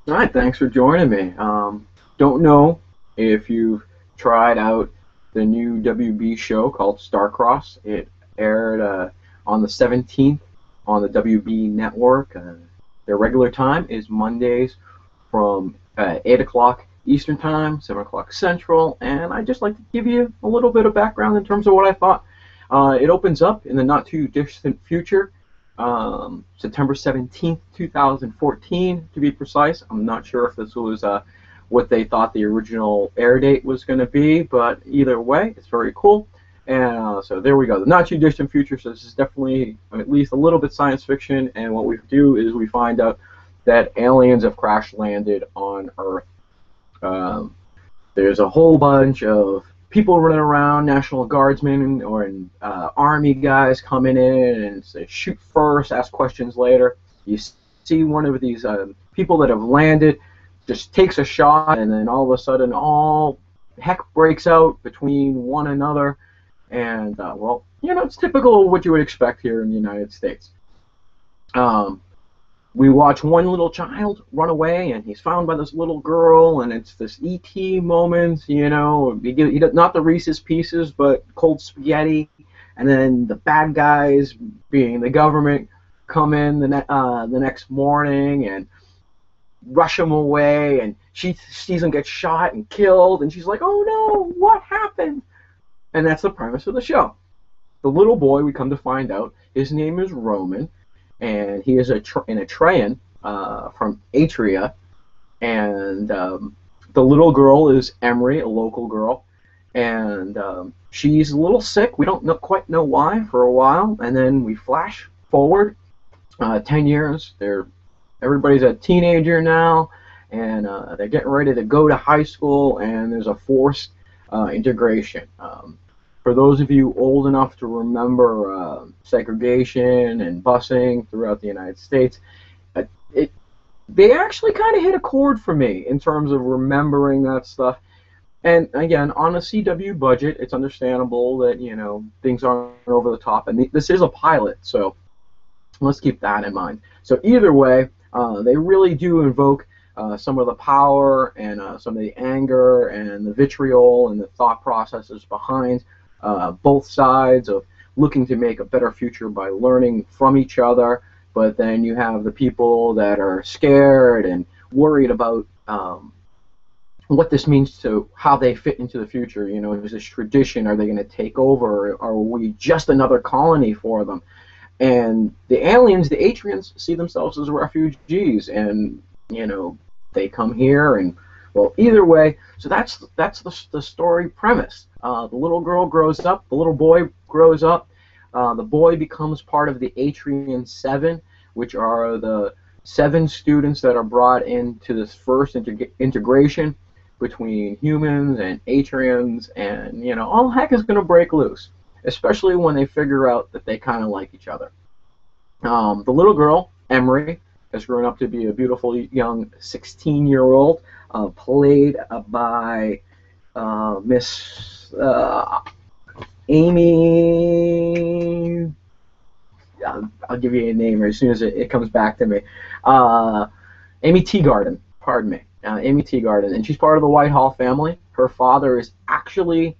All right, thanks for joining me. Don't know if you've tried out the new WB show called Starcrossed. It aired on the 17th on the WB network. Their regular time is Mondays from 8 o'clock Eastern Time, 7 o'clock Central, and I'd just like to give you a little bit of background in terms of what I thought. It opens up in the not too distant future, September 17th, 2014, to be precise. I'm not sure if this was what they thought the original air date was going to be, but either way, it's very cool. And so there we go. The not too distant future. So this is definitely at least a little bit science fiction. And what we do is we find out that aliens have crash landed on Earth. Um, there's a whole bunch of people running around, National Guardsmen or Army guys coming in and say shoot first, ask questions later. You see one of these people that have landed just takes a shot, and then all of a sudden, all heck breaks out between one another. And well, it's typical of what you would expect here in the United States. Um, we watch one little child run away, and he's found by this little girl, and it's this E.T. moment, not the Reese's Pieces, but cold spaghetti, and then the bad guys, being the government, come in the next morning and rush him away, and she sees him get shot and killed, and she's like, "Oh no, what happened?" And that's the premise of the show. The little boy, we come to find out, his name is Roman, and he is an Atrean from Atria, and the little girl is Emery, a local girl, and she's a little sick. We don't quite know why for a while, and then we flash forward 10 years. Everybody's a teenager now, and they're getting ready to go to high school, and there's a forced integration. For those of you old enough to remember segregation and busing throughout the United States, they actually kind of hit a chord for me in terms of remembering that stuff. And again, on a CW budget, it's understandable that things aren't over the top, and this is a pilot, so let's keep that in mind. So either way, they really do invoke some of the power and some of the anger and the vitriol and the thought processes behind both sides of looking to make a better future by learning from each other. But then you have the people that are scared and worried about what this means to how they fit into the future. Is this tradition? Are they going to take over? Or are we just another colony for them? And the aliens, the Atrians, see themselves as refugees, and they come here, and well, either way. So that's the story premise. The little girl grows up, the little boy grows up. The boy becomes part of the Atrian Seven, which are the 7 students that are brought into this first integration between humans and Atrians, and all heck is going to break loose, especially when they figure out that they kind of like each other. The little girl, Emery, has grown up to be a beautiful young 16-year-old, played by Miss Amy. I'll give you a name as soon as it comes back to me. Amy Teagarden, pardon me. Amy Teagarden, and she's part of the Whitehall family. Her father is actually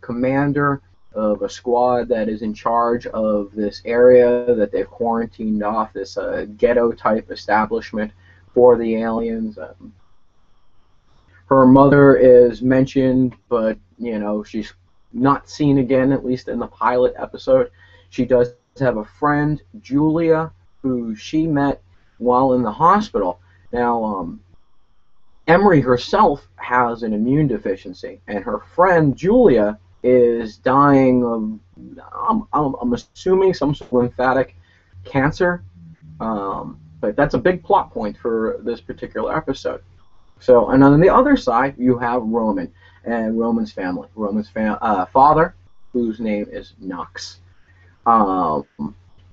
commander of a squad that is in charge of this area that they've quarantined off, this ghetto-type establishment for the aliens. Her mother is mentioned, but she's not seen again, at least in the pilot episode. She does have a friend, Julia, who she met while in the hospital. Now, Emery herself has an immune deficiency, and her friend, Julia, is dying of, I'm assuming, some sort of lymphatic cancer. But that's a big plot point for this particular episode. So, and on the other side, you have Roman and Roman's family. Roman's father, whose name is Nox,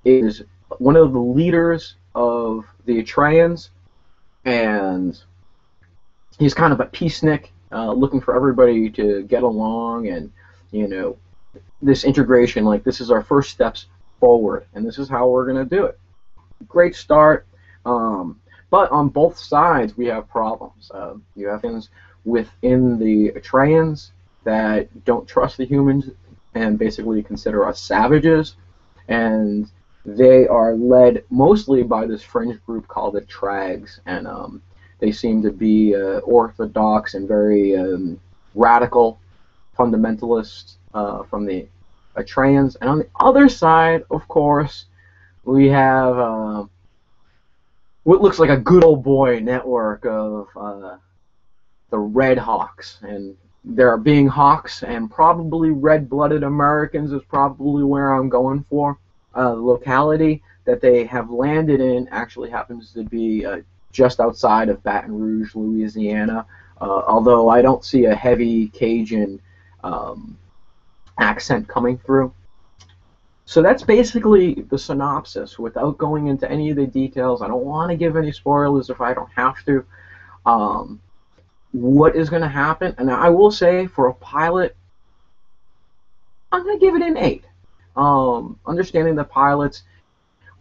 is one of the leaders of the Atreans, and he's kind of a peacenik, looking for everybody to get along, and this integration, like, this is our first steps forward, and this is how we're going to do it. Great start. But on both sides, we have problems. You have things within the Atreians that don't trust the humans and basically consider us savages, and they are led mostly by this fringe group called the Trags, and they seem to be orthodox and very radical fundamentalists from the Atreians. And on the other side, of course, we have what looks like a good old boy network of the Red Hawks, and there being Hawks and probably red-blooded Americans is probably where I'm going for. The locality that they have landed in actually happens to be just outside of Baton Rouge, Louisiana, although I don't see a heavy Cajun accent coming through. So that's basically the synopsis without going into any of the details. I don't want to give any spoilers if I don't have to. What is going to happen? And I will say, for a pilot, I'm going to give it an 8. Understanding the pilots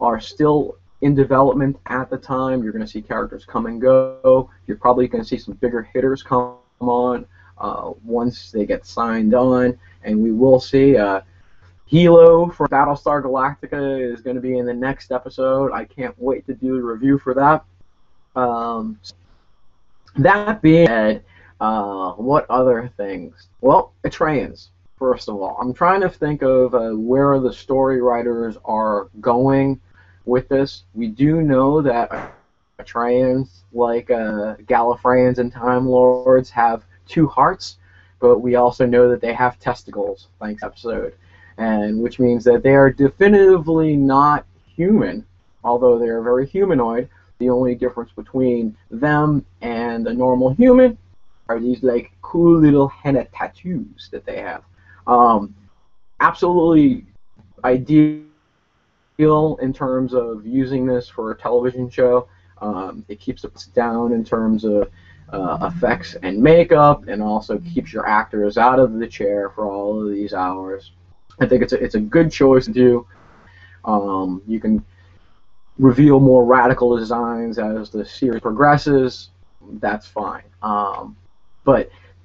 are still in development at the time. You're going to see characters come and go. You're probably going to see some bigger hitters come on once they get signed on. And we will see Hilo from Battlestar Galactica is going to be in the next episode. I can't wait to do a review for that. That being said, what other things? Well, Atreians, first of all. I'm trying to think of where the story writers are going with this. We do know that Atreians, like Gallifreyans and Time Lords, have 2 hearts, but we also know that they have testicles, thanks episode, and which means that they are definitively not human, although they are very humanoid. The only difference between them and a normal human are these like cool little henna tattoos that they have. Absolutely ideal in terms of using this for a television show. It keeps it down in terms of effects and makeup, and also keeps your actors out of the chair for all of these hours. I think it's a good choice to do. You can reveal more radical designs as the series progresses. That's fine.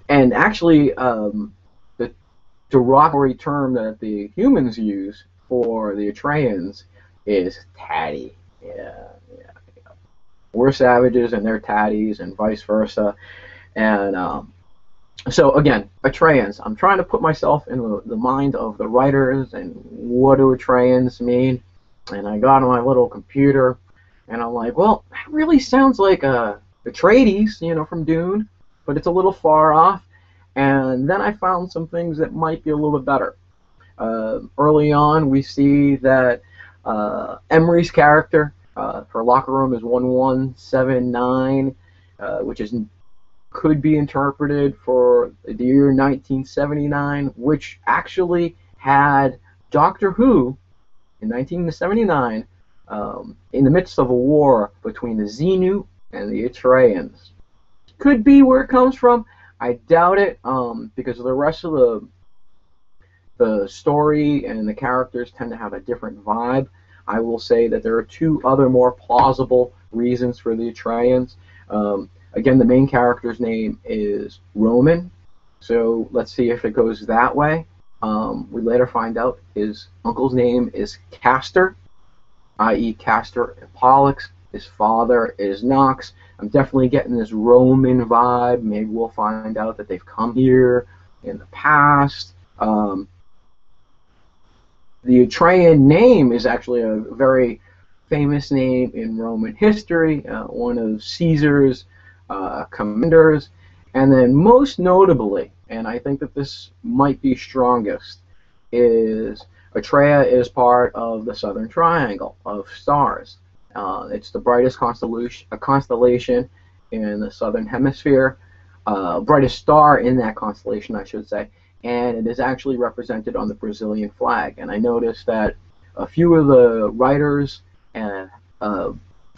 And actually, the derogatory term that the humans use for the Atreians is tatty. Yeah. We're savages and they're tatties, and vice versa. And so again, Atreians. I'm trying to put myself in the mind of the writers and what do Atreians mean. And I got on my little computer, and I'm like, well, that really sounds like the Atreides, from Dune, but it's a little far off. And then I found some things that might be a little bit better. Early on, we see that Emery's character, her locker room is 1179, which could be interpreted for the year 1979, which actually had Doctor Who in 1979 in the midst of a war between the Xenu and the Atreians. Could be where it comes from. I doubt it, because the rest of the story and the characters tend to have a different vibe. I will say that there are 2 other more plausible reasons for the Atreians. Again, the main character's name is Roman, so let's see if it goes that way. We later find out his uncle's name is Castor, i.e. Castor and Pollux. His father is Nox. I'm definitely getting this Roman vibe. Maybe we'll find out that they've come here in the past. The Atreian name is actually a very famous name in Roman history, one of Caesar's commanders, and then most notably, and I think that this might be strongest, is Atreia is part of the Southern Triangle of stars. It's the brightest constellation in the Southern Hemisphere, brightest star in that constellation, I should say, and it is actually represented on the Brazilian flag. And I noticed that a few of the writers and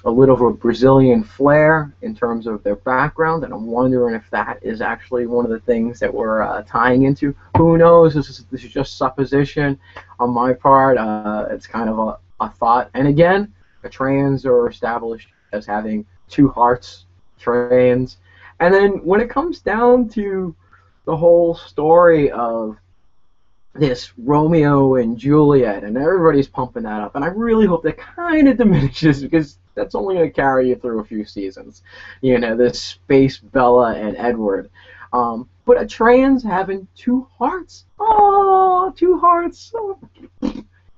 a little of a Brazilian flair in terms of their background, and I'm wondering if that is actually one of the things that we're tying into. Who knows? This is just supposition on my part. It's kind of a thought. And again, Atreians are established as having two hearts trains. And then when it comes down to the whole story of this Romeo and Juliet, and everybody's pumping that up, and I really hope that kind of diminishes because that's only going to carry you through a few seasons. This space Bella and Edward. But a trans having two hearts. Oh, two hearts.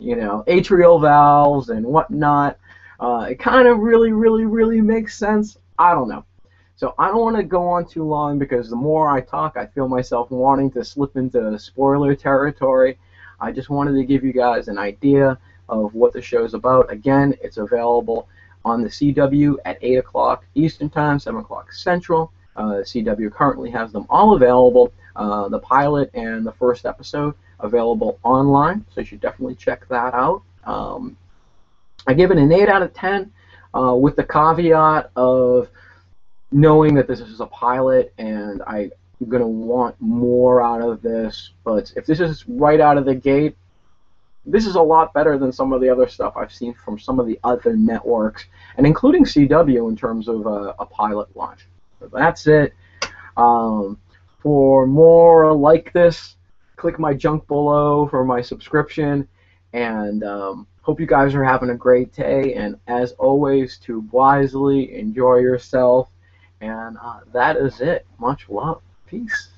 Atrial valves and whatnot. It kind of really, really, really makes sense. I don't know. So I don't want to go on too long because the more I talk, I feel myself wanting to slip into spoiler territory. I just wanted to give you guys an idea of what the show's about. Again, it's available on the CW at 8 o'clock Eastern Time, 7 o'clock Central. CW currently has them all available. The pilot and the first episode available online, so you should definitely check that out. I give it an 8 out of 10 with the caveat of knowing that this is a pilot and I'm going to want more out of this. But if this is right out of the gate, this is a lot better than some of the other stuff I've seen from some of the other networks, and including CW in terms of a pilot launch. So that's it. For more like this, click my junk below for my subscription, and hope you guys are having a great day, and as always, tube wisely, enjoy yourself, and that is it. Much love. Peace.